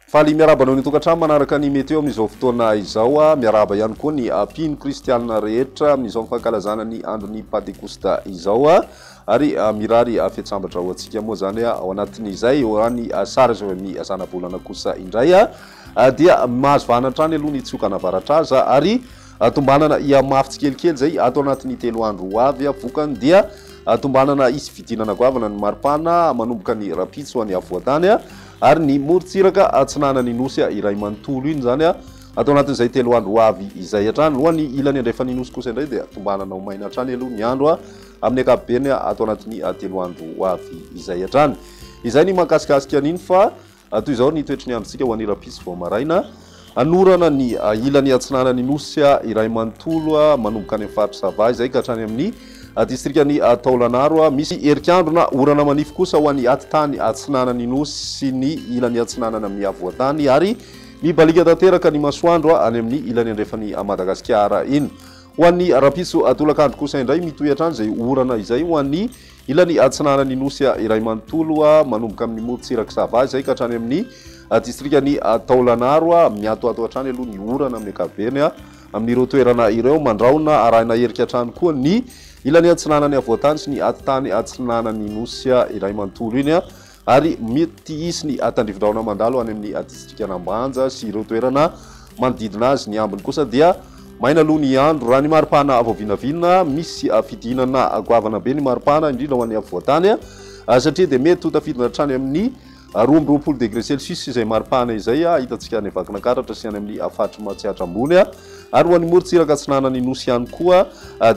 Faly miaraba anao ny tokantrano manaraka ny meteo amin'izao fotoana izao miaraba ihany koa ny mpino kristianina rehetra amin'izao fankalazana ny andron'ny Pentecoste izao ary mirary fiatsambatra ho antsika moa zany ao anatin'izay eo any sara izao amin'ny zana-bolana kosa indray dia mahazo vahanantrany aloha ny tsokana avaratraza ary tombanana iamafy tsikelikely zay ato anatin'ny 3 andro ho avy vokany dia tombanana isy vidinana goavana ny maripana manomboka ny rapitso any avoatany ary ny morontsiraka atsinanany nosy iray manontolo iny zany atao anatin'izay 3 andro ho avy izay hatrany lohany ilany andray fanin'osy kosa indray dia tombanana ho maina hatrany aloha ny andro amin'ny ankapobeny atao anatin'ny 3 andro ho avy izay hatrany. Izay ny mahakasikasika an'iny fa toy izao ny toetry ny androntsika ho an'ny rapitso vao maraina anorana ny ilany atsinanany nosy iray manontolo manomboka any amin'ny faritra Sava izay ka hatrany amin'ny distrikany Taolanaro misy herikandro na orana manify kosa ho an'ny atitany atsinanany nosy sy ny ilany atsinanana amin'ny avoatany ary mibalika tanteraka ny masoandro any amin'ny ilany andrefany Madagasikara iny. Ho an'ny rapitso tolakandro kosa indray mitohy hatrany zay orana izay ho an'ny ilany atsinanany nosy iray manontolo manomboka amin'ny morontsiraka Sava izay ka hatrany amin'ny distrikany Taolanaro miatoato hatrany aloha ny orana amin'ny ankapobeny amin'ireo toerana ireo mandraona arahina herika hatrany koa ny ilany atsinanany avoatany sy ny atitany atsinanany nosy iray manontolo iny ary mety isy ny tandrivindraona mandalo any amin'ny distrikana Ambanja sy ireo toerana manodidina azy. Ny ambiny kosa dia maina aloha ny andro raha ny maripana avoavinavina misy fidinana goavana be ny maripana indrindra ho an'ny avoatany satria dia mety ho tafidina hatrany amin'ny 20 degré Celsius izay maripana izay hitantsika any vakina karatra sy any amin'ny faritra matsiatra ambony ary ho an'ny morontsiraka atsinanany nosy ihany koa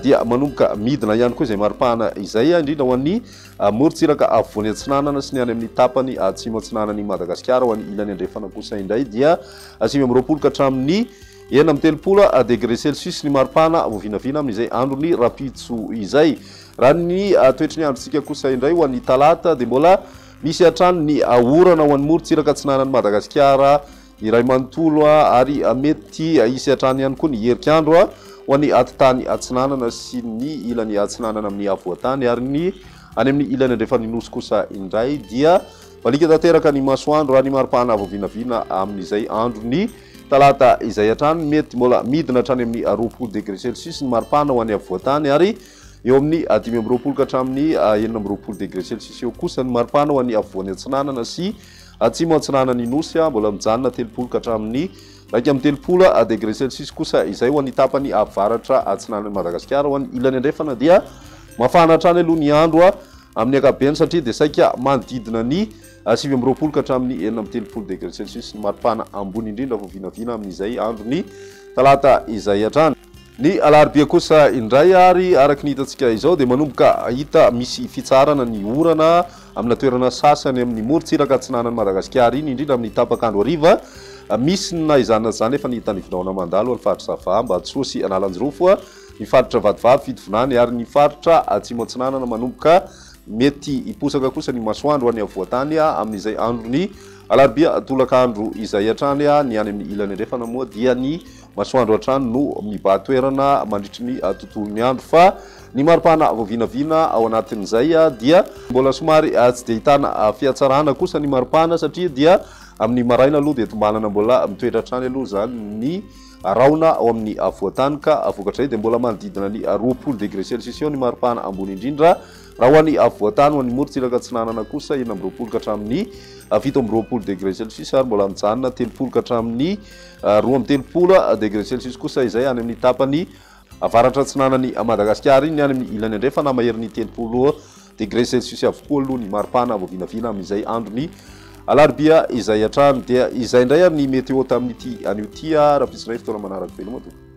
dia manomboka midina ihany koa izay maripana izay indrindra ho an'ny morontsiraka afovoany atsinanana sy ny any amin'ny tapany atsimo atsinanany Madagasikara ho an'ny ilany andrefana kosa indray dia 20 ka hatramin'ny 30 degré Celsius ny maripana voavinavina amin'izay androny rapitso izay. Raha ny toetry ny androntsika kosa indray ho an'ny talata dia mbola misy hatrany ny orana ho an'ny morontsiraka atsinanany Madagasikara iray manontolo ary mety isy hatrany ihany koa ny herikandro ho an'ny atitany atsinanana sy ny ilany atsinanana amin'ny avoatany ary ny any amin'ny ilany andrefany nosy kosa indray dia malika tanteraka ny masoandro raha ny maripana voavinavina amin'izay andro ny talata izay hatrany mety mbola midina hatrany amin'ny 20 degré Celsius ny maripana ho an'ny avoatany ary eo amin'ny 15 ka hatramin'ny 19 degré Celsius eo kosa ny maripana ho an'ny avoany atsinanana sy atsimo atsinanany nosy mbola mijanona 30 ka hatramin'ny 30 degré Celsius kosa izay ho an'ny tapany avaratra atsinanany Madagasikara ho an'ny ilany andrefana dia mafana hatrany aloha ny andro amin'ny ankapobeny satria dia saika manodidina ny 20 ka hatramin'ny 30 degré Celsius ny maripana ambony indrindra voavinavina amin'izay andro ny talata izay hatrany. Ny alarobia kosa indray ary araka ny hitantsika izao dia manomboka hita misy fitsarana ny orana amina toerana sasany amin'ny morontsiraka atsinanany Madagasikara iny indrindra amin'ny tapakandro hariva misy na izana zany efa ny tandrivindraona mandalo ny faritra Sava mba tsy ho sy analanjirofo ny faritra Vadivavy Fidivinany ary ny faritra atsimo atsinanana manomboka mety hiposaka kosa ny masoandro any avoatany amin'izay andro ny alarobia tolakandro izay hatrany ny any amin'ny ilany andrefana moa dia ny masoandro hatrany no mibatoerana mandritry ny tontolon'ny andro fa ny maripana voavinavina ao anatin'izay dia mbola somary tsy dia hitana fiatsarana kosa ny maripana satria dia amin'ny maraina aloha dia tombanana mbola mitoetra hatrany aloha zany ny raona ao amin'ny avoatany ka vokatray dia mbola manodidina ny 20 degré Celsius eo ny maripana ambony indrindra raha ho an'ny avoatany ho an'ny morontsiraka atsinanana kosa 20 ka hatramin'ny 17 degré Celsius ary mbola mijanona 30 ka hatramin'ny 20 degré Celsius kosa izay any amin'ny tapany avaratra atsinanany Madagasikara iny any amin'ny ilany andrefana maherin'ny 30 degré Celsius avokoa aloha ny maripana voavinavina amin'izay andro ny alarobia izay hatrany dia izay indray ary ny meteo tamin'ity an'io ty rapitso iray fotoana manaraka veloma tompoko.